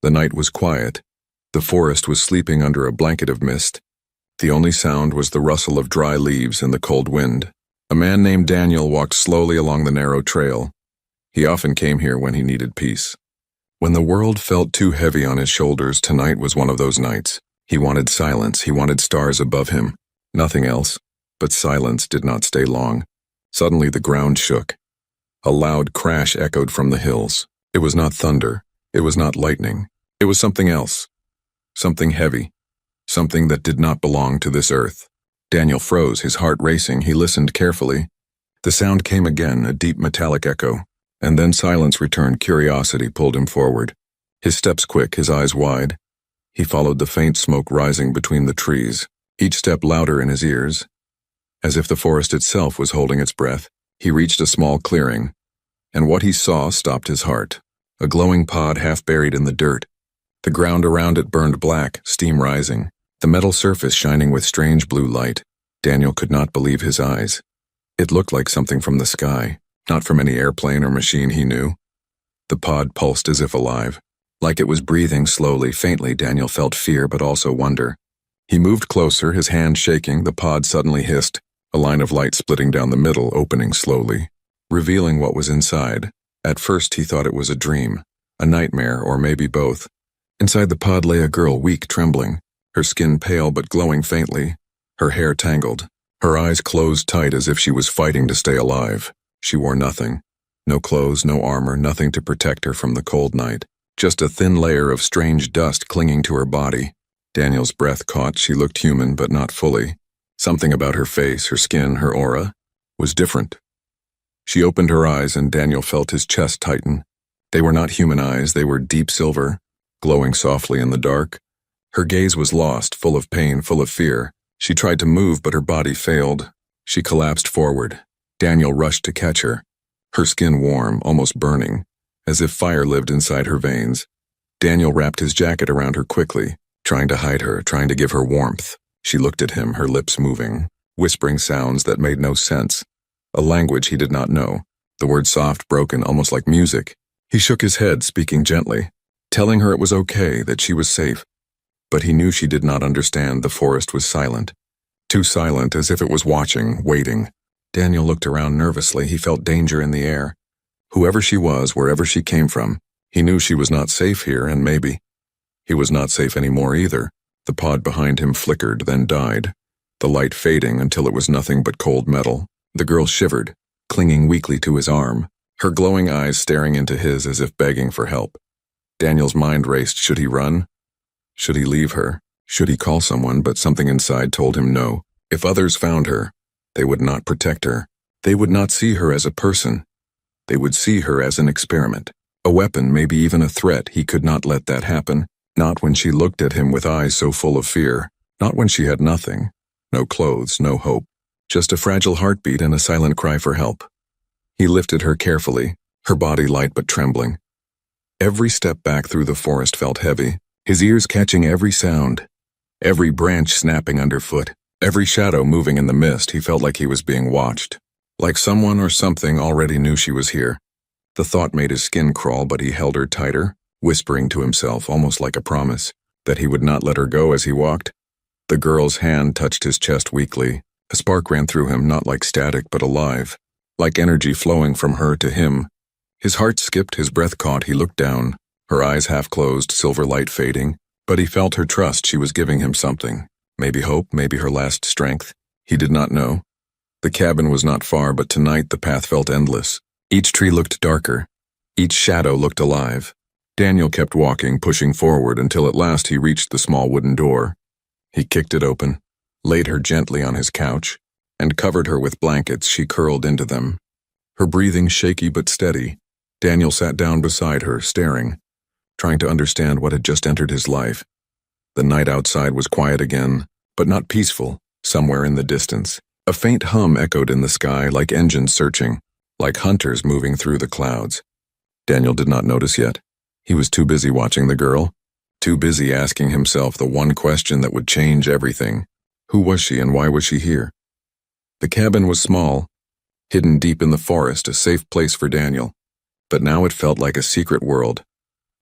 The night was quiet. The forest was sleeping under a blanket of mist. The only sound was the rustle of dry leaves in the cold wind. A man named Daniel walked slowly along the narrow trail. He often came here when he needed peace. When the world felt too heavy on his shoulders, tonight was one of those nights. He wanted silence, he wanted stars above him. Nothing else, but silence did not stay long. Suddenly the ground shook. A loud crash echoed from the hills. It was not thunder, it was not lightning. It was something else. Something heavy. Something that did not belong to this earth. Daniel froze, his heart racing. He listened carefully. The sound came again, a deep metallic echo. And then silence returned. Curiosity pulled him forward. His steps quick, his eyes wide. He followed the faint smoke rising between the trees, each step louder in his ears. As if the forest itself was holding its breath, he reached a small clearing. And what he saw stopped his heart. A glowing pod half buried in the dirt. The ground around it burned black, steam rising, the metal surface shining with strange blue light. Daniel could not believe his eyes. It looked like something from the sky, not from any airplane or machine he knew. The pod pulsed as if alive. Like it was breathing slowly, faintly. Daniel felt fear but also wonder. He moved closer, his hand shaking. The pod suddenly hissed, a line of light splitting down the middle, opening slowly, revealing what was inside. At first he thought it was a dream, a nightmare, or maybe both. Inside the pod lay a girl, weak, trembling, her skin pale but glowing faintly, her hair tangled, her eyes closed tight as if she was fighting to stay alive. She wore nothing. No clothes, no armor, nothing to protect her from the cold night. Just a thin layer of strange dust clinging to her body. Daniel's breath caught. She looked human, but not fully. Something about her face, her skin, her aura, was different. She opened her eyes and Daniel felt his chest tighten. They were not human eyes, they were deep silver, glowing softly in the dark. Her gaze was lost, full of pain, full of fear. She tried to move, but her body failed. She collapsed forward. Daniel rushed to catch her. Her skin warm, almost burning, as if fire lived inside her veins. Daniel wrapped his jacket around her quickly, trying to hide her, trying to give her warmth. She looked at him, her lips moving, whispering sounds that made no sense. A language he did not know, the words soft, broken, almost like music. He shook his head, speaking gently, telling her it was okay, that she was safe. But he knew she did not understand. The forest was silent. Too silent, as if it was watching, waiting. Daniel looked around nervously. He felt danger in the air. Whoever she was, wherever she came from, he knew she was not safe here, and maybe he was not safe anymore either. The pod behind him flickered, then died, the light fading until it was nothing but cold metal. The girl shivered, clinging weakly to his arm, her glowing eyes staring into his as if begging for help. Daniel's mind raced. Should he run? Should he leave her? Should he call someone? But something inside told him no. If others found her, they would not protect her. They would not see her as a person. They would see her as an experiment, a weapon, maybe even a threat. He could not let that happen. Not when she looked at him with eyes so full of fear. Not when she had nothing. No clothes, no hope. Just a fragile heartbeat and a silent cry for help. He lifted her carefully, her body light but trembling. Every step back through the forest felt heavy, his ears catching every sound, every branch snapping underfoot, every shadow moving in the mist. He felt like he was being watched, like someone or something already knew she was here. The thought made his skin crawl, but he held her tighter, whispering to himself, almost like a promise, that he would not let her go as he walked. The girl's hand touched his chest weakly. A spark ran through him, not like static, but alive, like energy flowing from her to him. His heart skipped, his breath caught. He looked down, her eyes half closed, silver light fading, but he felt her trust. She was giving him something. Maybe hope, maybe her last strength. He did not know. The cabin was not far, but tonight the path felt endless. Each tree looked darker. Each shadow looked alive. Daniel kept walking, pushing forward, until at last he reached the small wooden door. He kicked it open, laid her gently on his couch, and covered her with blankets. She curled into them, her breathing shaky but steady. Daniel sat down beside her, staring, trying to understand what had just entered his life. The night outside was quiet again, but not peaceful. Somewhere in the distance, a faint hum echoed in the sky, like engines searching, like hunters moving through the clouds. Daniel did not notice yet. He was too busy watching the girl, too busy asking himself the one question that would change everything. Who was she and why was she here? The cabin was small, hidden deep in the forest, a safe place for Daniel. But now it felt like a secret world,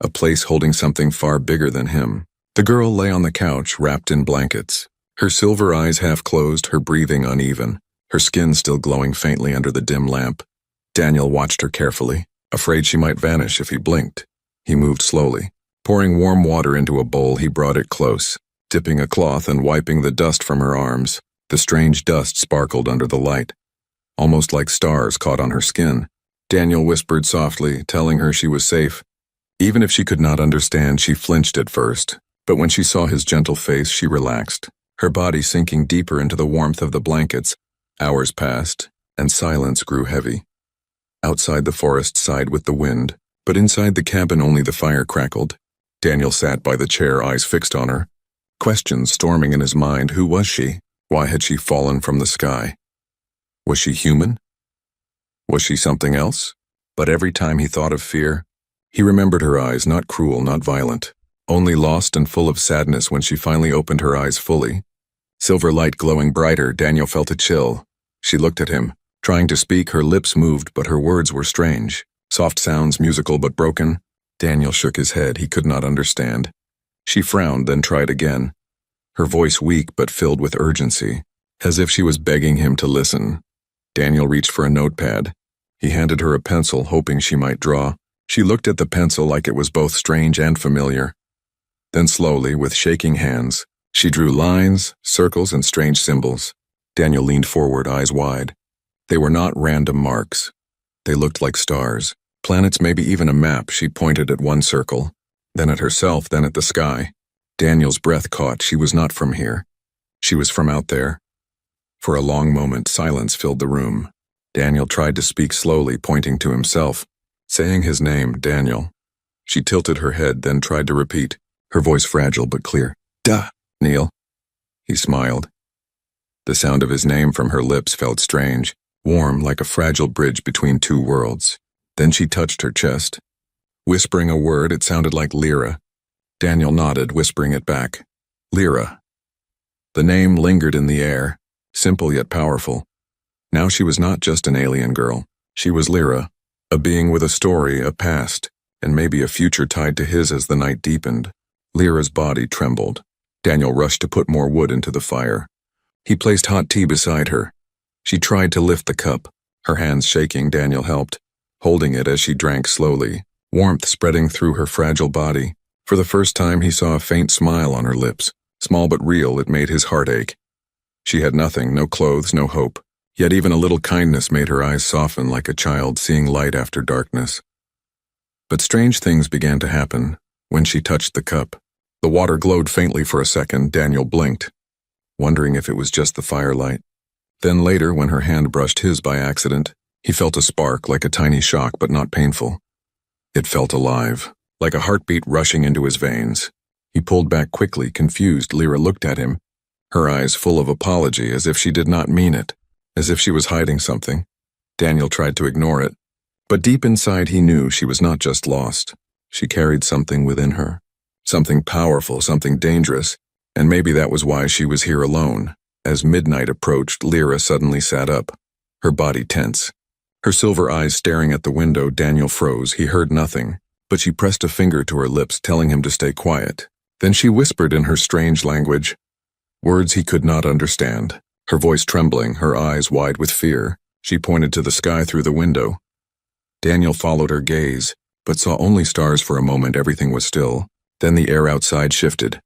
a place holding something far bigger than him. The girl lay on the couch, wrapped in blankets, her silver eyes half closed, her breathing uneven, her skin still glowing faintly under the dim lamp. Daniel watched her carefully, afraid she might vanish if he blinked. He moved slowly. Pouring warm water into a bowl, he brought it close, dipping a cloth and wiping the dust from her arms. The strange dust sparkled under the light, almost like stars caught on her skin. Daniel whispered softly, telling her she was safe. Even if she could not understand, she flinched at first, but when she saw his gentle face, she relaxed, her body sinking deeper into the warmth of the blankets. Hours passed, and silence grew heavy. Outside the forest sighed with the wind, but inside the cabin only the fire crackled. Daniel sat by the chair, eyes fixed on her, questions storming in his mind. Who was she? Why had she fallen from the sky? Was she human? Was she something else? But every time he thought of fear, he remembered her eyes, not cruel, not violent, only lost and full of sadness. When she finally opened her eyes fully, silver light glowing brighter, Daniel felt a chill. She looked at him, trying to speak. Her lips moved, but her words were strange. Soft sounds, musical but broken. Daniel shook his head. He could not understand. She frowned, then tried again. Her voice weak but filled with urgency, as if she was begging him to listen. Daniel reached for a notepad. He handed her a pencil, hoping she might draw. She looked at the pencil like it was both strange and familiar. Then slowly, with shaking hands, she drew lines, circles, and strange symbols. Daniel leaned forward, eyes wide. They were not random marks. They looked like stars, planets, maybe even a map. She pointed at one circle, then at herself, then at the sky. Daniel's breath caught. She was not from here. She was from out there. For a long moment, silence filled the room. Daniel tried to speak slowly, pointing to himself, saying his name, Daniel. She tilted her head, then tried to repeat, her voice fragile but clear. Neil. He smiled. The sound of his name from her lips felt strange, warm, like a fragile bridge between two worlds. Then she touched her chest. Whispering a word, it sounded like Lyra. Daniel nodded, whispering it back. Lyra. The name lingered in the air, simple yet powerful. Now she was not just an alien girl. She was Lyra, a being with a story, a past, and maybe a future tied to his as the night deepened. Lyra's body trembled. Daniel rushed to put more wood into the fire. He placed hot tea beside her. She tried to lift the cup. Her hands shaking, Daniel helped, holding it as she drank slowly, warmth spreading through her fragile body. For the first time, he saw a faint smile on her lips. Small but real, it made his heart ache. She had nothing, no clothes, no hope. Yet even a little kindness made her eyes soften like a child seeing light after darkness. But strange things began to happen when she touched the cup. The water glowed faintly for a second. Daniel blinked, wondering if it was just the firelight. Then later, when her hand brushed his by accident, he felt a spark, like a tiny shock, but not painful. It felt alive, like a heartbeat rushing into his veins. He pulled back quickly, confused. Lyra looked at him, her eyes full of apology, as if she did not mean it, as if she was hiding something. Daniel tried to ignore it, but deep inside he knew she was not just lost. She carried something within her, something powerful, something dangerous, and maybe that was why she was here alone. As midnight approached, Lyra suddenly sat up, her body tense. Her silver eyes staring at the window. Daniel froze. He heard nothing, but she pressed a finger to her lips, telling him to stay quiet. Then she whispered in her strange language, words he could not understand. Her voice trembling, her eyes wide with fear, she pointed to the sky through the window. Daniel followed her gaze, but saw only stars for a moment. Everything was still. Then the air outside shifted.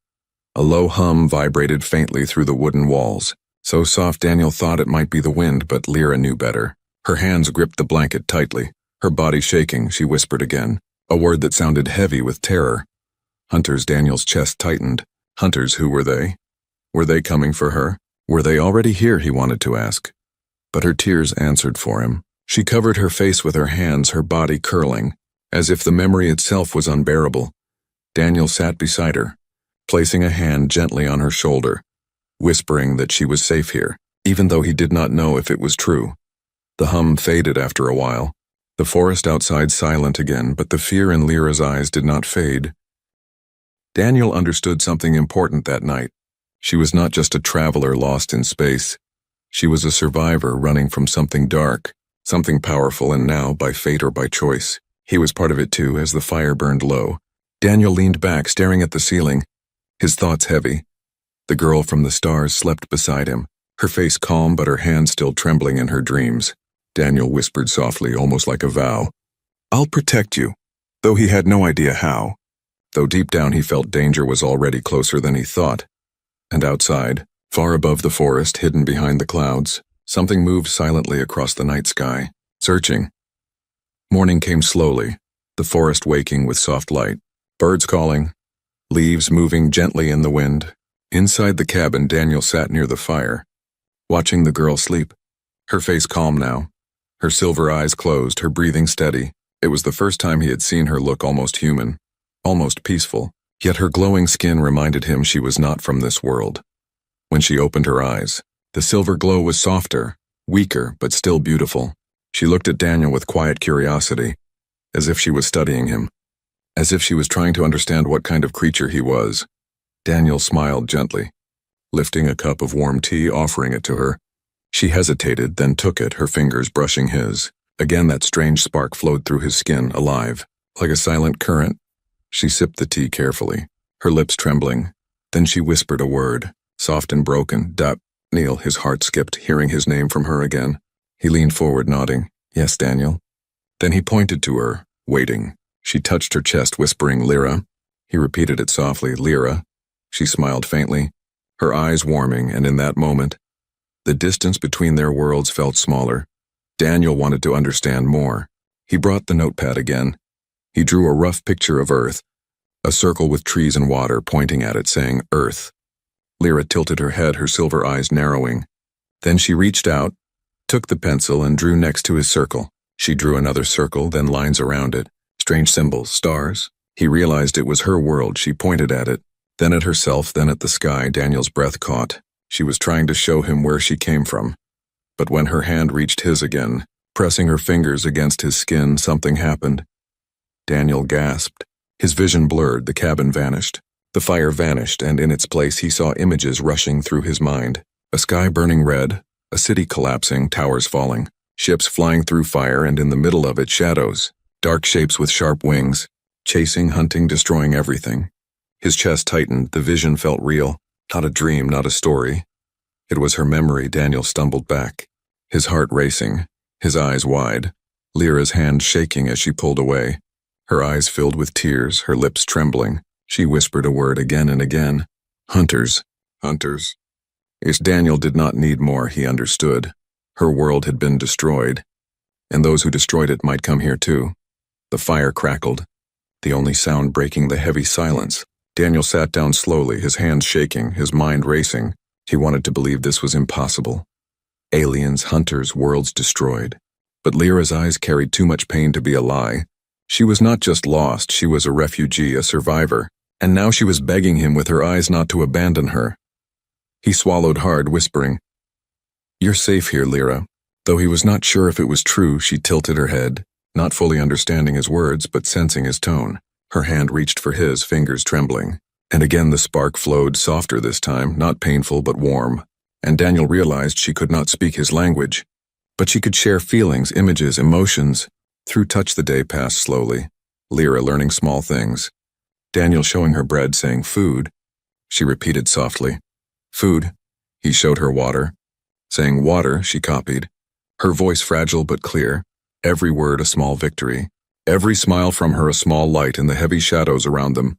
A low hum vibrated faintly through the wooden walls, so soft Daniel thought it might be the wind, but Lyra knew better. Her hands gripped the blanket tightly, her body shaking. She whispered again, a word that sounded heavy with terror. Hunters. Daniel's chest tightened. Hunters, who were they? Were they coming for her? Were they already here, he wanted to ask. But her tears answered for him. She covered her face with her hands, her body curling, as if the memory itself was unbearable. Daniel sat beside her, placing a hand gently on her shoulder, whispering that she was safe here, even though he did not know if it was true. The hum faded after a while, the forest outside silent again, but the fear in Lyra's eyes did not fade. Daniel understood something important that night. She was not just a traveler lost in space. She was a survivor running from something dark, something powerful, and now, by fate or by choice, he was part of it too. As the fire burned low, Daniel leaned back, staring at the ceiling, his thoughts heavy. The girl from the stars slept beside him, her face calm but her hand still trembling in her dreams. Daniel whispered softly, almost like a vow, "I'll protect you," though he had no idea how. Though deep down he felt danger was already closer than he thought. And outside, far above the forest, hidden behind the clouds, something moved silently across the night sky, searching. Morning came slowly, the forest waking with soft light, birds calling, leaves moving gently in the wind. Inside the cabin, Daniel sat near the fire, watching the girl sleep, her face calm now, her silver eyes closed, her breathing steady. It was the first time he had seen her look almost human, almost peaceful, yet her glowing skin reminded him she was not from this world. When she opened her eyes, the silver glow was softer, weaker, but still beautiful. She looked at Daniel with quiet curiosity, as if she was studying him, as if she was trying to understand what kind of creature he was. Daniel smiled gently, lifting a cup of warm tea, offering it to her. She hesitated, then took it, her fingers brushing his. Again that strange spark flowed through his skin, alive, like a silent current. She sipped the tea carefully, her lips trembling. Then she whispered a word, soft and broken. Neil, his heart skipped, hearing his name from her again. He leaned forward, nodding. "Yes, Daniel." Then he pointed to her, waiting. She touched her chest, whispering, "Lyra." He repeated it softly, "Lyra." She smiled faintly, her eyes warming, and in that moment, the distance between their worlds felt smaller. Daniel wanted to understand more. He brought the notepad again. He drew a rough picture of Earth, a circle with trees and water, pointing at it, saying, "Earth." Lyra tilted her head, her silver eyes narrowing. Then she reached out, took the pencil, and drew next to his circle. She drew another circle, then lines around it. Strange symbols, stars. He realized it was her world. She pointed at it, then at herself, then at the sky. Daniel's breath caught. She was trying to show him where she came from. But when her hand reached his again, pressing her fingers against his skin, something happened. Daniel gasped. His vision blurred, the cabin vanished. The fire vanished, and in its place he saw images rushing through his mind. A sky burning red, a city collapsing, towers falling, ships flying through fire, and in the middle of it, shadows, dark shapes with sharp wings, chasing, hunting, destroying everything. His chest tightened, the vision felt real, not a dream, not a story. It was her memory. Daniel stumbled back, his heart racing, his eyes wide, Lyra's hand shaking as she pulled away. Her eyes filled with tears, her lips trembling. She whispered a word again and again. "Hunters, hunters." Yes, Daniel did not need more, he understood. Her world had been destroyed, and those who destroyed it might come here too. The fire crackled, the only sound breaking the heavy silence. Daniel sat down slowly, his hands shaking, his mind racing. He wanted to believe this was impossible. Aliens, hunters, worlds destroyed. But Lyra's eyes carried too much pain to be a lie. She was not just lost, she was a refugee, a survivor. And now she was begging him with her eyes not to abandon her. He swallowed hard, whispering, "You're safe here, Lyra." Though he was not sure if it was true, she tilted her head, not fully understanding his words but sensing his tone. Her hand reached for his, fingers trembling. And again the spark flowed, softer this time, not painful but warm. And Daniel realized she could not speak his language, but she could share feelings, images, emotions. Through touch the day passed slowly, Lyra learning small things. Daniel showing her bread, saying, "Food." She repeated softly, "Food." He showed her water. Saying "water," she copied. Her voice fragile but clear, every word a small victory. Every smile from her a small light in the heavy shadows around them.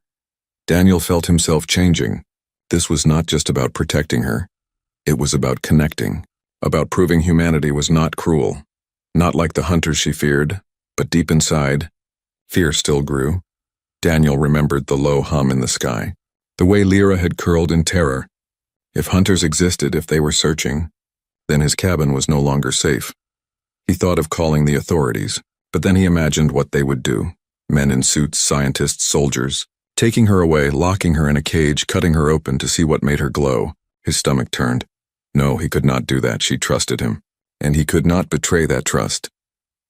Daniel felt himself changing. This was not just about protecting her. It was about connecting, about proving humanity was not cruel. Not like the hunters she feared, but deep inside, fear still grew. Daniel remembered the low hum in the sky, the way Lyra had curled in terror. If hunters existed, if they were searching, then his cabin was no longer safe. He thought of calling the authorities, but then he imagined what they would do. Men in suits, scientists, soldiers, taking her away, locking her in a cage, cutting her open to see what made her glow. His stomach turned. No, he could not do that. She trusted him, and he could not betray that trust.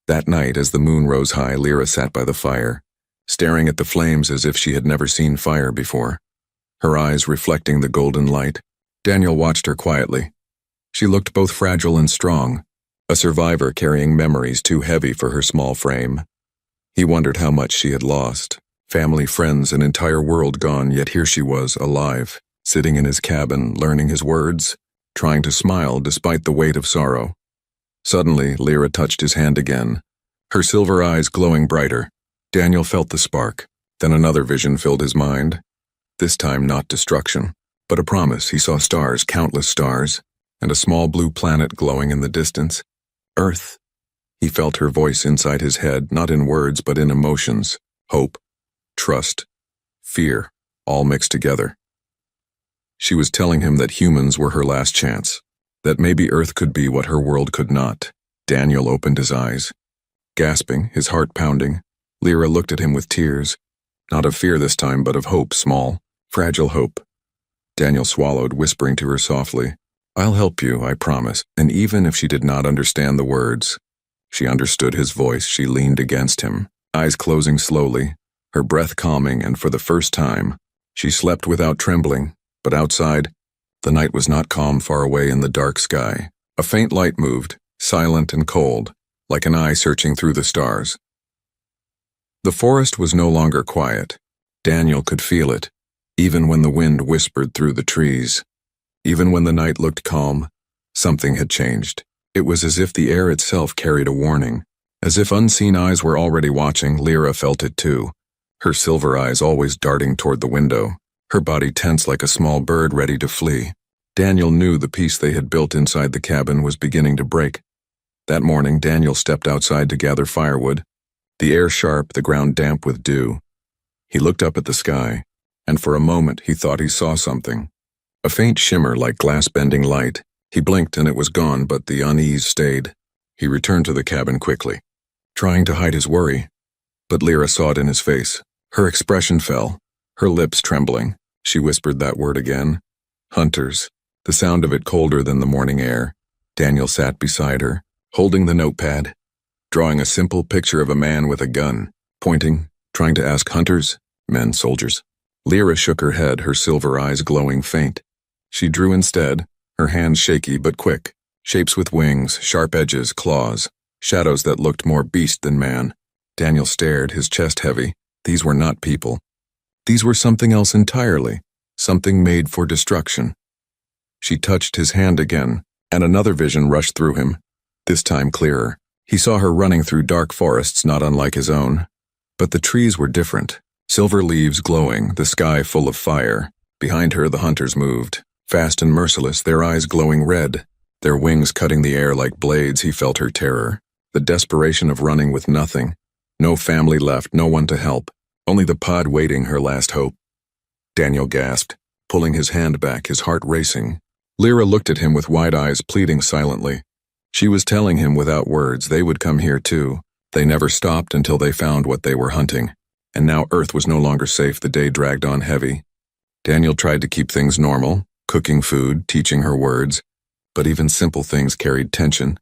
That night, as the moon rose high, Lyra sat by the fire, staring at the flames as if she had never seen fire before, her eyes reflecting the golden light. Daniel watched her quietly. She looked both fragile and strong, a survivor carrying memories too heavy for her small frame. He wondered how much she had lost, Family, friends, an entire world gone, yet here she was, alive, sitting in his cabin, learning his words, trying to smile despite the weight of sorrow. Suddenly, Lyra touched his hand again, her silver eyes glowing brighter. Daniel felt the spark. Then another vision filled his mind. This time not destruction, but a promise. He saw stars, countless stars, and a small blue planet glowing in the distance. Earth. He felt her voice inside his head, not in words but in emotions. Hope, trust, fear, all mixed together. She was telling him that humans were her last chance, that maybe Earth could be what her world could not. Daniel opened his eyes. Gasping, his heart pounding, Lyra looked at him with tears, not of fear this time, but of hope, small, fragile hope. Daniel swallowed, whispering to her softly, "I'll help you, I promise." And even if she did not understand the words, she understood his voice. She leaned against him, eyes closing slowly, her breath calming, and for the first time, she slept without trembling. But outside, the night was not calm. Far away in the dark sky, a faint light moved, silent and cold, like an eye searching through the stars. The forest was no longer quiet. Daniel could feel it, even when the wind whispered through the trees. Even when the night looked calm, something had changed. It was as if the air itself carried a warning, as if unseen eyes were already watching. Lyra felt it too, her silver eyes always darting toward the window, her body tense like a small bird ready to flee. Daniel knew the peace they had built inside the cabin was beginning to break. That morning, Daniel stepped outside to gather firewood, the air sharp, the ground damp with dew. He looked up at the sky, and for a moment he thought he saw something. A faint shimmer like glass-bending light. He blinked and it was gone, but the unease stayed. He returned to the cabin quickly, trying to hide his worry. But Lyra saw it in his face. Her expression fell, her lips trembling. She whispered that word again. Hunters. The sound of it colder than the morning air. Daniel sat beside her, holding the notepad, drawing a simple picture of a man with a gun, pointing, trying to ask hunters, men, soldiers. Lyra shook her head, her silver eyes glowing faint. She drew instead, her hands shaky but quick, shapes with wings, sharp edges, claws, shadows that looked more beast than man. Daniel stared, his chest heavy. These were not people. These were something else entirely, something made for destruction. She touched his hand again, and another vision rushed through him, this time clearer. He saw her running through dark forests not unlike his own. But the trees were different, silver leaves glowing, the sky full of fire. Behind her the hunters moved, fast and merciless, their eyes glowing red, their wings cutting the air like blades. He felt her terror, the desperation of running with nothing. No family left, no one to help, only the pod waiting, her last hope. Daniel gasped, pulling his hand back, his heart racing. Lyra looked at him with wide eyes, pleading silently. She was telling him without words they would come here too. They never stopped until they found what they were hunting. And now Earth was no longer safe. The day dragged on heavy. Daniel tried to keep things normal, cooking food, teaching her words, but even simple things carried tension.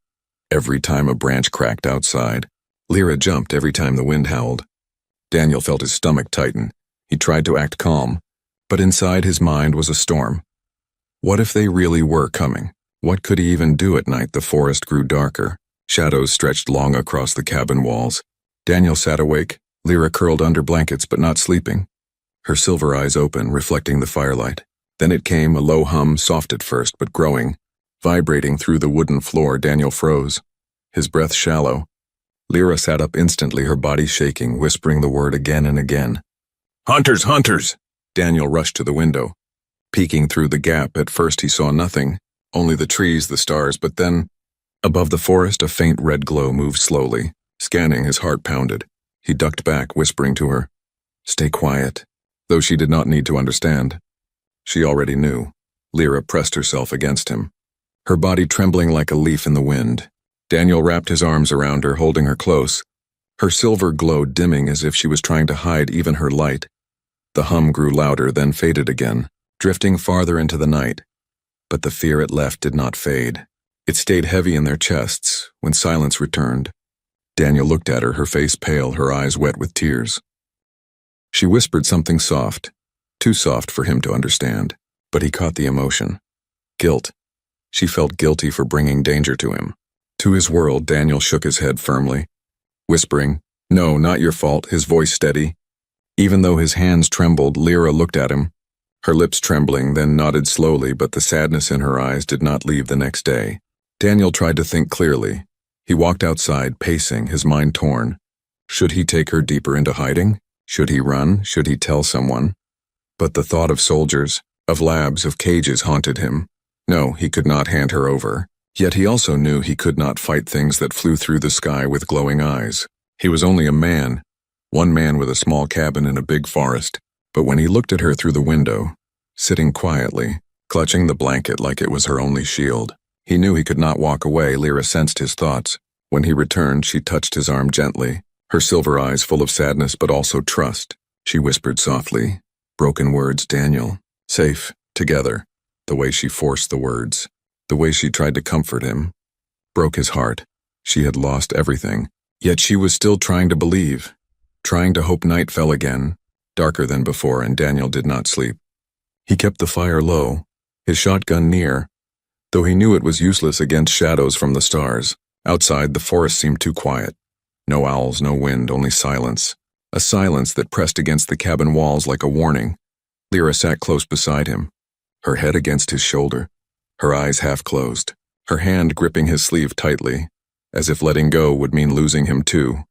Every time a branch cracked outside, Lyra jumped. Every time the wind howled, Daniel felt his stomach tighten. He tried to act calm, but inside his mind was a storm. What if they really were coming? What could he even do at night? The forest grew darker. Shadows stretched long across the cabin walls. Daniel sat awake, Lyra curled under blankets but not sleeping, her silver eyes open, reflecting the firelight. Then it came, a low hum, soft at first but growing, vibrating through the wooden floor. Daniel froze, his breath shallow. Lyra sat up instantly, her body shaking, whispering the word again and again. "Hunters, hunters!" Daniel rushed to the window. Peeking through the gap, at first he saw nothing, only the trees, the stars, but then, above the forest, a faint red glow moved slowly. Scanning, his heart pounded. He ducked back, whispering to her, "Stay quiet," though she did not need to understand. She already knew. Lyra pressed herself against him, her body trembling like a leaf in the wind. Daniel wrapped his arms around her, holding her close, her silver glow dimming as if she was trying to hide even her light. The hum grew louder, then faded again, drifting farther into the night. But the fear it left did not fade. It stayed heavy in their chests. When silence returned, Daniel looked at her, her face pale, her eyes wet with tears. She whispered something soft, too soft for him to understand, but he caught the emotion. Guilt. She felt guilty for bringing danger to him, to his world. Daniel shook his head firmly, whispering, "No, not your fault," his voice steady. Even though his hands trembled, Lyra looked at him, her lips trembling, then nodded slowly, but the sadness in her eyes did not leave the next day. Daniel tried to think clearly. He walked outside, pacing, his mind torn. Should he take her deeper into hiding? Should he run? Should he tell someone? But the thought of soldiers, of labs, of cages haunted him. No, he could not hand her over. Yet he also knew he could not fight things that flew through the sky with glowing eyes. He was only a man, one man with a small cabin in a big forest. But when he looked at her through the window, sitting quietly, clutching the blanket like it was her only shield, he knew he could not walk away. Lyra sensed his thoughts. When he returned, she touched his arm gently, her silver eyes full of sadness but also trust. She whispered softly, broken words, Daniel, safe, together. The way she forced the words, the way she tried to comfort him, broke his heart. She had lost everything, yet she was still trying to believe, trying to hope night fell again, darker than before, and Daniel did not sleep. He kept the fire low, his shotgun near, though he knew it was useless against shadows from the stars. Outside, the forest seemed too quiet. No owls, no wind, only silence. A silence that pressed against the cabin walls like a warning. Lyra sat close beside him, her head against his shoulder, her eyes half closed, her hand gripping his sleeve tightly, as if letting go would mean losing him too.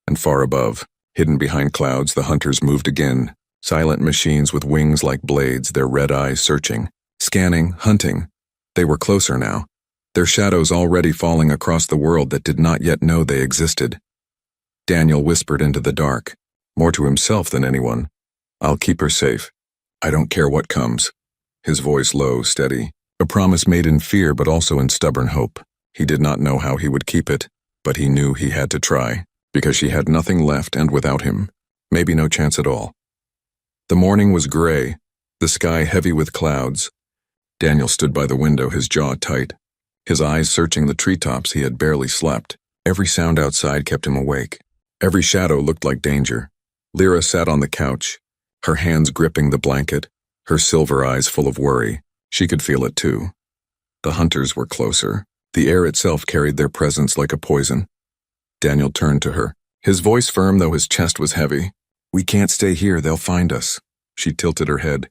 And far above, hidden behind clouds, the hunters moved again, silent machines with wings like blades, their red eyes searching, scanning, hunting. They were closer now, their shadows already falling across the world that did not yet know they existed. Daniel whispered into the dark, more to himself than anyone, I'll keep her safe. I don't care what comes. His voice low, steady, a promise made in fear but also in stubborn hope. He did not know how he would keep it, but he knew he had to try, because she had nothing left, and without him, maybe no chance at all. The morning was gray, the sky heavy with clouds. Daniel stood by the window, his jaw tight, his eyes searching the treetops. He had barely slept. Every sound outside kept him awake. Every shadow looked like danger. Lyra sat on the couch, her hands gripping the blanket, her silver eyes full of worry. She could feel it too. The hunters were closer. The air itself carried their presence like a poison. Daniel turned to her, his voice firm though his chest was heavy. We can't stay here, they'll find us. She tilted her head,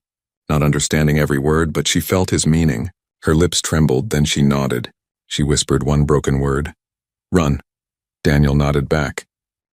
not understanding every word, but she felt his meaning. Her lips trembled, then she nodded. She whispered one broken word. Run. Daniel nodded back.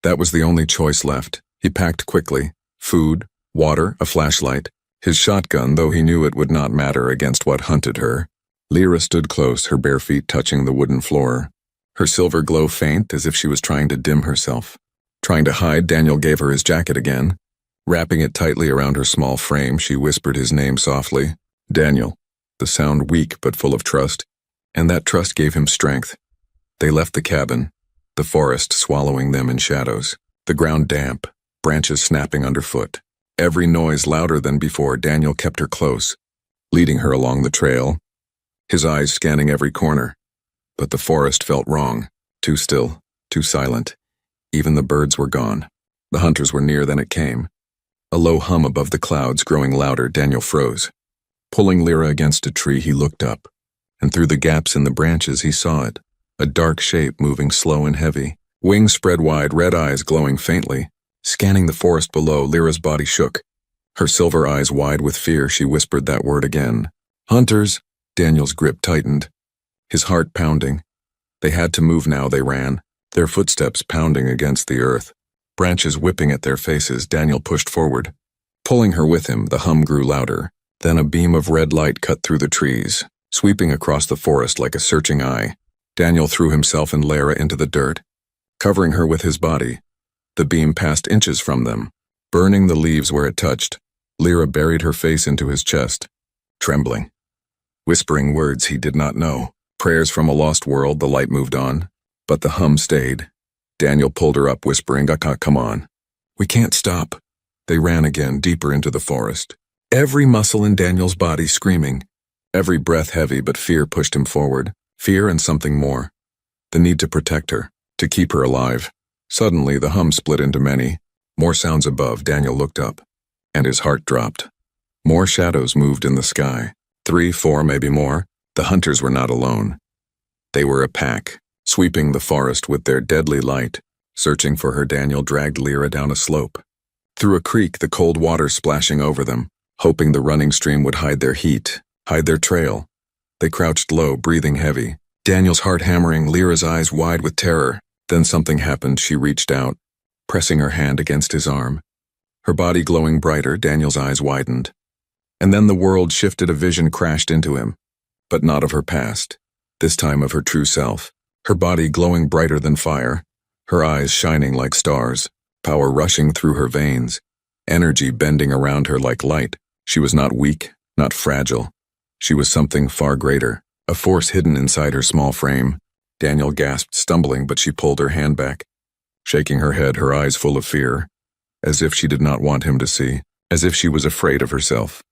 That was the only choice left. He packed quickly. Food, water, a flashlight. His shotgun, though he knew it would not matter against what hunted her. Lyra stood close, her bare feet touching the wooden floor. Her silver glow faint, as if she was trying to dim herself. Trying to hide, Daniel gave her his jacket again. Wrapping it tightly around her small frame, she whispered his name softly. Daniel. The sound weak but full of trust. And that trust gave him strength. They left the cabin, the forest swallowing them in shadows. The ground damp, branches snapping underfoot. Every noise louder than before. Daniel kept her close, leading her along the trail, his eyes scanning every corner. But the forest felt wrong, too still, too silent. Even the birds were gone. The hunters were near, then it came. A low hum above the clouds growing louder. Daniel froze. Pulling Lyra against a tree, he looked up, and through the gaps in the branches he saw it, a dark shape moving slow and heavy, wings spread wide, red eyes glowing faintly. Scanning the forest below, Lyra's body shook. Her silver eyes wide with fear, she whispered that word again. Hunters! Daniel's grip tightened, his heart pounding. They had to move now. They ran, their footsteps pounding against the earth. Branches whipping at their faces. Daniel pushed forward, pulling her with him. The hum grew louder. Then a beam of red light cut through the trees, sweeping across the forest like a searching eye. Daniel threw himself and Lyra into the dirt, covering her with his body. The beam passed inches from them, burning the leaves where it touched. Lyra buried her face into his chest, trembling, whispering words he did not know. Prayers from a lost world. The light moved on, but the hum stayed. Daniel pulled her up, whispering, Come on. We can't stop. They ran again, deeper into the forest. Every muscle in Daniel's body screaming. Every breath heavy, but fear pushed him forward. Fear and something more. The need to protect her, to keep her alive. Suddenly, the hum split into many. More sounds above. Daniel looked up, and his heart dropped. More shadows moved in the sky. 3, 4, maybe more. The hunters were not alone. They were a pack, sweeping the forest with their deadly light. Searching for her, Daniel dragged Lyra down a slope. Through a creek, the cold water splashing over them, hoping the running stream would hide their heat, hide their trail. They crouched low, breathing heavy. Daniel's heart hammering, Lyra's eyes wide with terror. Then something happened. She reached out, pressing her hand against his arm. Her body glowing brighter, Daniel's eyes widened. And then the world shifted, a vision crashed into him. But not of her past. This time of her true self. Her body glowing brighter than fire. Her eyes shining like stars. Power rushing through her veins. Energy bending around her like light. She was not weak, not fragile. She was something far greater. A force hidden inside her small frame. Daniel gasped, stumbling, but she pulled her hand back. Shaking her head, her eyes full of fear. As if she did not want him to see. As if she was afraid of herself.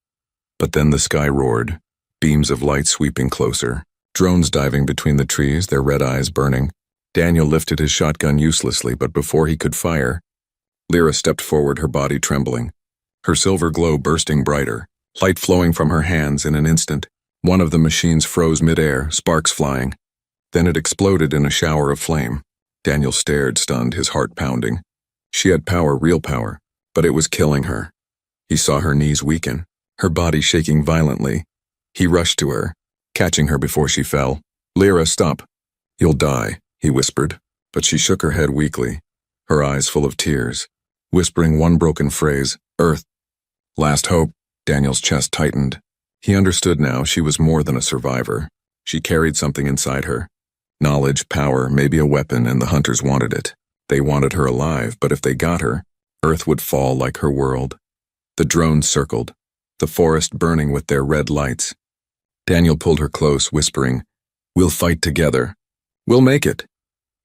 But then the sky roared. Beams of light sweeping closer. Drones diving between the trees, their red eyes burning. Daniel lifted his shotgun uselessly, but before he could fire, Lyra stepped forward, her body trembling. Her silver glow bursting brighter. Light flowing from her hands in an instant. One of the machines froze midair, sparks flying. Then it exploded in a shower of flame. Daniel stared, stunned, his heart pounding. She had power, real power, but it was killing her. He saw her knees weaken, her body shaking violently. He rushed to her, catching her before she fell. "Lyra, stop. You'll die," he whispered, but she shook her head weakly, her eyes full of tears, whispering one broken phrase, "Earth. Last hope." Daniel's chest tightened. He understood now she was more than a survivor. She carried something inside her. Knowledge, power, maybe a weapon, and the hunters wanted it. They wanted her alive, but if they got her, Earth would fall like her world. The drones circled, the forest burning with their red lights. Daniel pulled her close, whispering, "We'll fight together. We'll make it."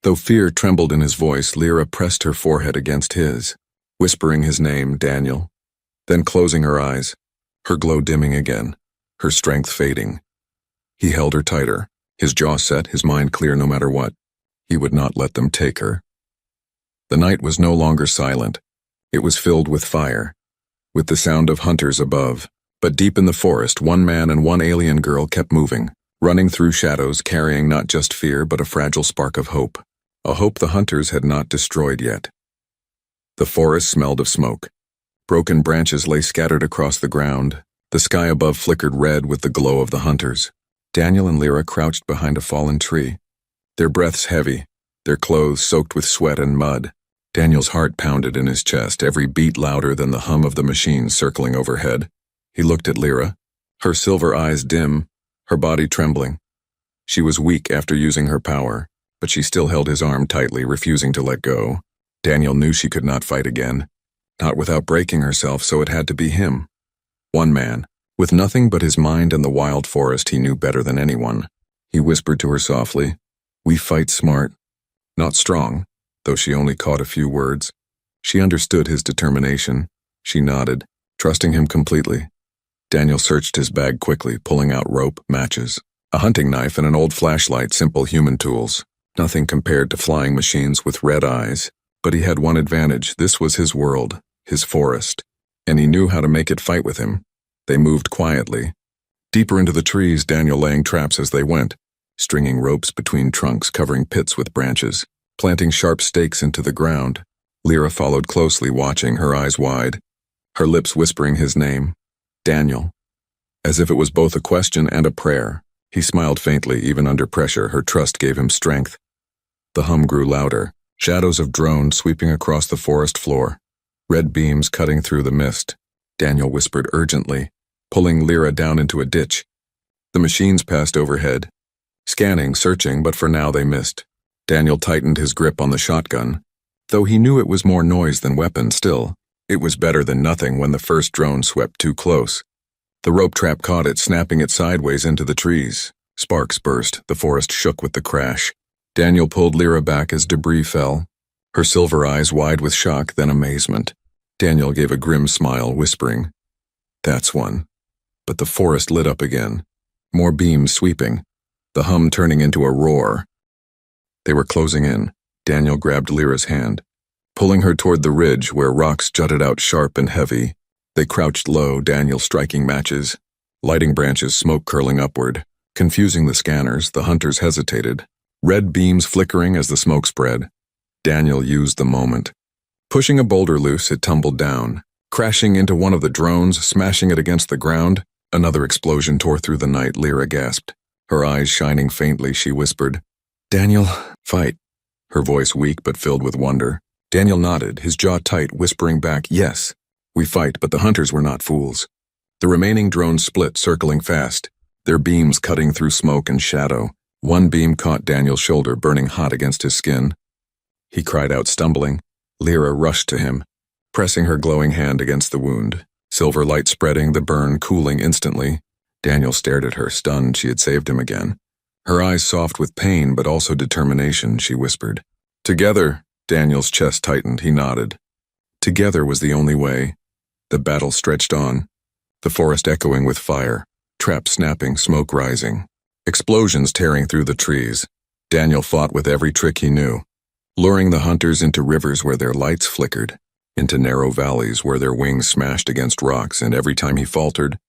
Though fear trembled in his voice, Lyra pressed her forehead against his, whispering his name, Daniel. Then closing her eyes, her glow dimming again, her strength fading. He held her tighter, his jaw set, his mind clear no matter what. He would not let them take her. The night was no longer silent. It was filled with fire, with the sound of hunters above. But deep in the forest, one man and one alien girl kept moving, running through shadows, carrying not just fear but a fragile spark of hope. A hope the hunters had not destroyed yet. The forest smelled of smoke. Broken branches lay scattered across the ground. The sky above flickered red with the glow of the hunters. Daniel and Lyra crouched behind a fallen tree, their breaths heavy, their clothes soaked with sweat and mud. Daniel's heart pounded in his chest, every beat louder than the hum of the machines circling overhead. He looked at Lyra, her silver eyes dim, her body trembling. She was weak after using her power, but she still held his arm tightly, refusing to let go. Daniel knew she could not fight again, not without breaking herself, so it had to be him. One man, with nothing but his mind and the wild forest he knew better than anyone. He whispered to her softly, "We fight smart, not strong," though she only caught a few words. She understood his determination. She nodded, trusting him completely. Daniel searched his bag quickly, pulling out rope, matches, a hunting knife, and an old flashlight, simple human tools. Nothing compared to flying machines with red eyes. But he had one advantage. This was his world, his forest, and he knew how to make it fight with him. They moved quietly. Deeper into the trees, Daniel laying traps as they went, stringing ropes between trunks, covering pits with branches, planting sharp stakes into the ground. Lyra followed closely, watching, her eyes wide, her lips whispering his name, Daniel. As if it was both a question and a prayer. He smiled faintly, even under pressure. Her trust gave him strength. The hum grew louder, shadows of drones sweeping across the forest floor, red beams cutting through the mist. Daniel whispered urgently, pulling Lyra down into a ditch. The machines passed overhead, scanning, searching, but for now they missed. Daniel tightened his grip on the shotgun. Though he knew it was more noise than weapon, still, it was better than nothing when the first drone swept too close. The rope trap caught it, snapping it sideways into the trees. Sparks burst, the forest shook with the crash. Daniel pulled Lyra back as debris fell, her silver eyes wide with shock, then amazement. Daniel gave a grim smile, whispering, "That's one." But the forest lit up again, more beams sweeping, the hum turning into a roar. They were closing in. Daniel grabbed Lyra's hand, pulling her toward the ridge where rocks jutted out sharp and heavy. They crouched low, Daniel striking matches, lighting branches, smoke curling upward. Confusing the scanners, the hunters hesitated, red beams flickering as the smoke spread. Daniel used the moment. Pushing a boulder loose, it tumbled down, crashing into one of the drones, smashing it against the ground. Another explosion tore through the night, Lyra gasped. Her eyes shining faintly, she whispered, "Daniel, fight." Her voice weak but filled with wonder. Daniel nodded, his jaw tight, whispering back, "Yes, we fight, but the hunters were not fools." The remaining drones split, circling fast, their beams cutting through smoke and shadow. One beam caught Daniel's shoulder, burning hot against his skin. He cried out, stumbling. Lyra rushed to him, pressing her glowing hand against the wound. Silver light spreading, the burn cooling instantly. Daniel stared at her, stunned she had saved him again. Her eyes soft with pain but also determination, she whispered. "Together." Daniel's chest tightened, he nodded. Together was the only way. The battle stretched on, the forest echoing with fire, traps snapping, smoke rising, explosions tearing through the trees. Daniel fought with every trick he knew, luring the hunters into rivers where their lights flickered, into narrow valleys where their wings smashed against rocks, and every time he faltered,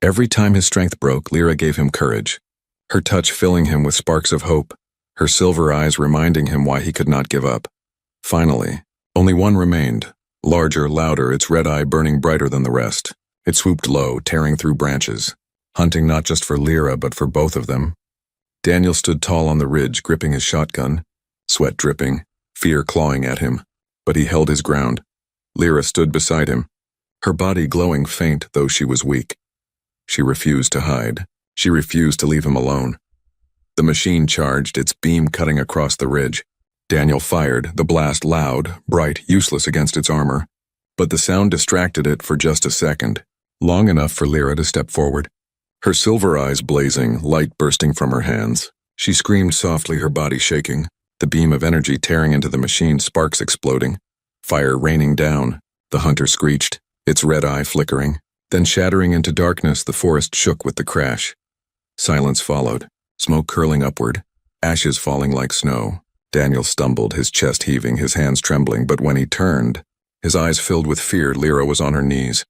every time his strength broke, Lyra gave him courage, her touch filling him with sparks of hope, her silver eyes reminding him why he could not give up. Finally, only one remained, larger, louder, its red eye burning brighter than the rest. It swooped low, tearing through branches, hunting not just for Lyra but for both of them. Daniel stood tall on the ridge, gripping his shotgun, sweat dripping, fear clawing at him, but he held his ground. Lyra stood beside him, her body glowing faint though she was weak. She refused to hide. She refused to leave him alone. The machine charged, its beam cutting across the ridge. Daniel fired, the blast loud, bright, useless against its armor. But the sound distracted it for just a second, long enough for Lyra to step forward. Her silver eyes blazing, light bursting from her hands. She screamed softly, her body shaking, the beam of energy tearing into the machine, sparks exploding, fire raining down. The hunter screeched, its red eye flickering. Then shattering into darkness, the forest shook with the crash. Silence followed, smoke curling upward, ashes falling like snow. Daniel stumbled, his chest heaving, his hands trembling, but when he turned, his eyes filled with fear, Lyra was on her knees,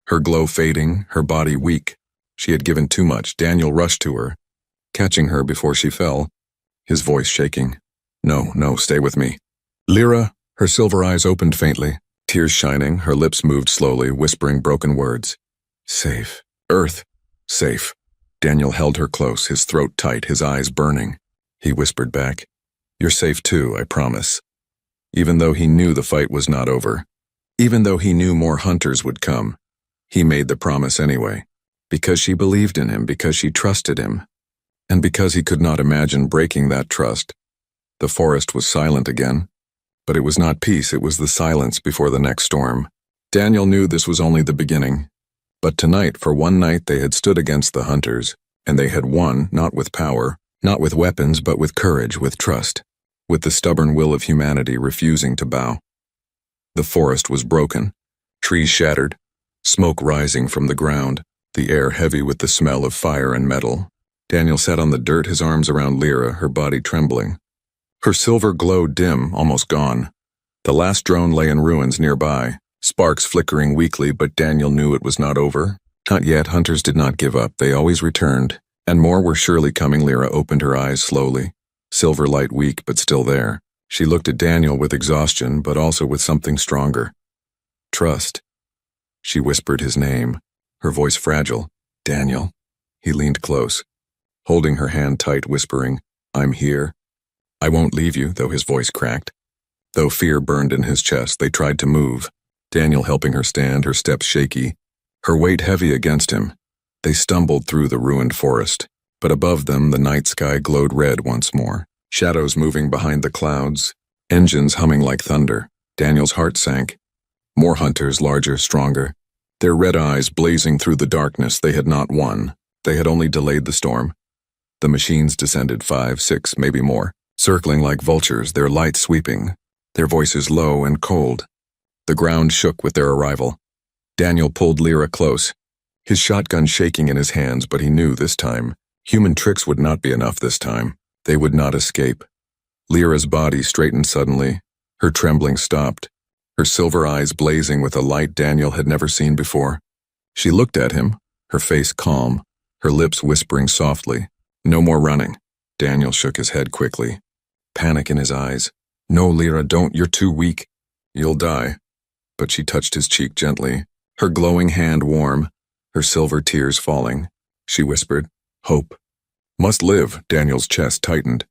her glow fading, her body weak. She had given too much. Daniel rushed to her, catching her before she fell, his voice shaking. No, stay with me." "Lyra," her silver eyes opened faintly, tears shining, her lips moved slowly, whispering broken words. "Safe. Earth. Safe." Daniel held her close, his throat tight, his eyes burning. He whispered back, "You're safe too, I promise." Even though he knew the fight was not over, even though he knew more hunters would come, he made the promise anyway, because she believed in him, because she trusted him, and because he could not imagine breaking that trust. The forest was silent again, but it was not peace, it was the silence before the next storm. Daniel knew this was only the beginning, but tonight, for one night, they had stood against the hunters, and they had won, not with power, not with weapons, but with courage, with trust, with the stubborn will of humanity refusing to bow. The forest was broken, trees shattered, smoke rising from the ground, the air heavy with the smell of fire and metal. Daniel sat on the dirt, his arms around Lyra, her body trembling. Her silver glow dim, almost gone. The last drone lay in ruins nearby, sparks flickering weakly, but Daniel knew it was not over. Not yet, hunters did not give up, they always returned, and more were surely coming. Lyra opened her eyes slowly, silver light weak but still there. She looked at Daniel with exhaustion, but also with something stronger. Trust. She whispered his name, her voice fragile. "Daniel." He leaned close, holding her hand tight, whispering, "I'm here. I won't leave you," though his voice cracked. Though fear burned in his chest, they tried to move. Daniel helping her stand, her steps shaky, her weight heavy against him. They stumbled through the ruined forest, but above them the night sky glowed red once more. Shadows moving behind the clouds, engines humming like thunder. Daniel's heart sank. More hunters, larger, stronger. Their red eyes blazing through the darkness. They had not won. They had only delayed the storm. The machines descended 5, 6, maybe more, circling like vultures, their lights sweeping, their voices low and cold. The ground shook with their arrival. Daniel pulled Lyra close, his shotgun shaking in his hands, but he knew this time, human tricks would not be enough this time. They would not escape. Lyra's body straightened suddenly. Her trembling stopped, her silver eyes blazing with a light Daniel had never seen before. She looked at him, her face calm, her lips whispering softly, "No more running." Daniel shook his head quickly, panic in his eyes. "No, Lyra, don't, you're too weak." You'll die. But she touched his cheek gently, her glowing hand warm, her silver tears falling. She whispered, "Hope. Must live." Daniel's chest tightened.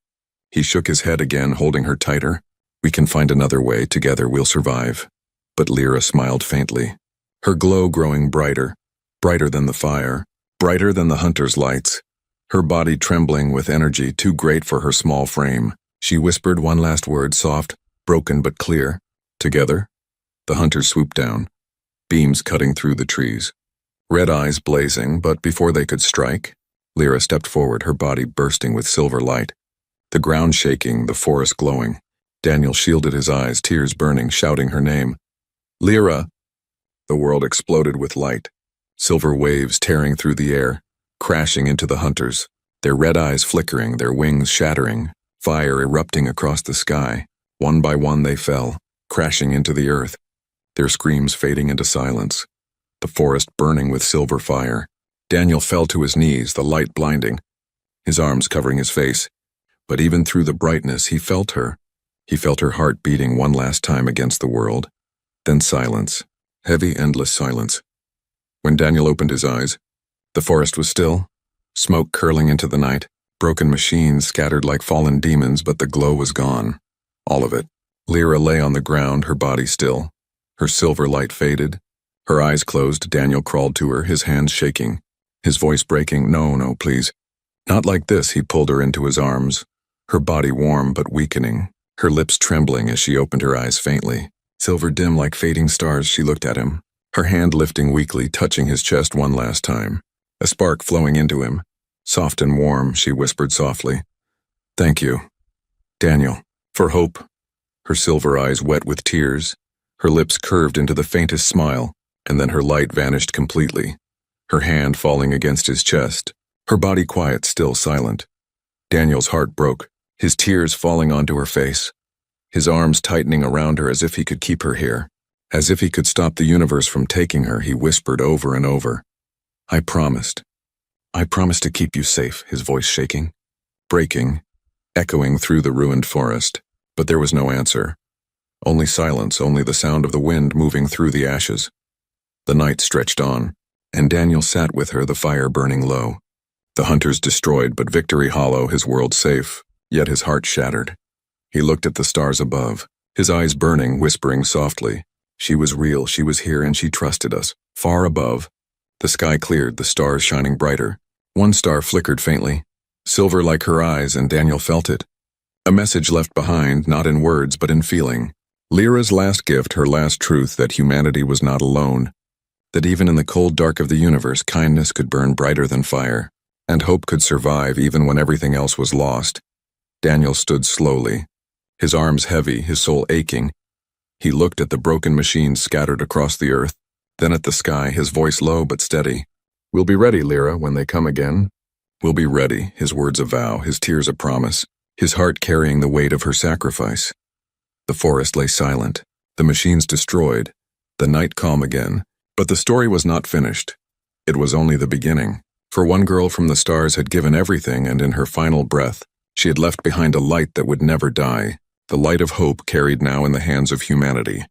He shook his head again, holding her tighter. "We can find another way. Together we'll survive." But Lyra smiled faintly, her glow growing brighter, brighter than the fire, brighter than the hunter's lights, her body trembling with energy too great for her small frame. She whispered one last word, soft, broken but clear. "Together?" The hunters swooped down, beams cutting through the trees, red eyes blazing, but before they could strike, Lyra stepped forward, her body bursting with silver light, the ground shaking, the forest glowing. Daniel shielded his eyes, tears burning, shouting her name. "Lyra!" The world exploded with light, silver waves tearing through the air, crashing into the hunters, their red eyes flickering, their wings shattering, fire erupting across the sky. One by one they fell, crashing into the earth, their screams fading into silence, the forest burning with silver fire. Daniel fell to his knees, the light blinding, his arms covering his face. But even through the brightness, he felt her. He felt her heart beating one last time against the world. Then silence, heavy, endless silence. When Daniel opened his eyes, the forest was still, smoke curling into the night, broken machines scattered like fallen demons, but the glow was gone. All of it. Lyra lay on the ground, her body still. Her silver light faded. Her eyes closed. Daniel crawled to her, his hands shaking, his voice breaking. "No, please. Not like this." He pulled her into his arms, her body warm but weakening, her lips trembling as she opened her eyes faintly. Silver dim like fading stars, she looked at him, her hand lifting weakly, touching his chest one last time, a spark flowing into him. Soft and warm, she whispered softly, "Thank you, Daniel, for hope." Her silver eyes wet with tears, her lips curved into the faintest smile, and then her light vanished completely, her hand falling against his chest, her body quiet, still silent. Daniel's heart broke, his tears falling onto her face, his arms tightening around her as if he could keep her here, as if he could stop the universe from taking her. He whispered over and over, I promised to keep you safe," his voice shaking, breaking, echoing through the ruined forest. But there was no answer. Only silence, only the sound of the wind moving through the ashes. The night stretched on, and Daniel sat with her, the fire burning low. The hunters destroyed, but victory hollow, his world safe, yet his heart shattered. He looked at the stars above, his eyes burning, whispering softly, "She was real, she was here, and she trusted us." Far above, the sky cleared, the stars shining brighter. One star flickered faintly, silver like her eyes, and Daniel felt it. A message left behind, not in words but in feeling. Lyra's last gift, her last truth, that humanity was not alone, that even in the cold dark of the universe, kindness could burn brighter than fire, and hope could survive even when everything else was lost. Daniel stood slowly, his arms heavy, his soul aching. He looked at the broken machines scattered across the earth, then at the sky, his voice low but steady. "We'll be ready, Lyra, when they come again. We'll be ready," his words a vow, his tears a promise, his heart carrying the weight of her sacrifice. The forest lay silent, the machines destroyed, the night calm again. But the story was not finished. It was only the beginning. For one girl from the stars had given everything, and in her final breath, she had left behind a light that would never die, the light of hope carried now in the hands of humanity.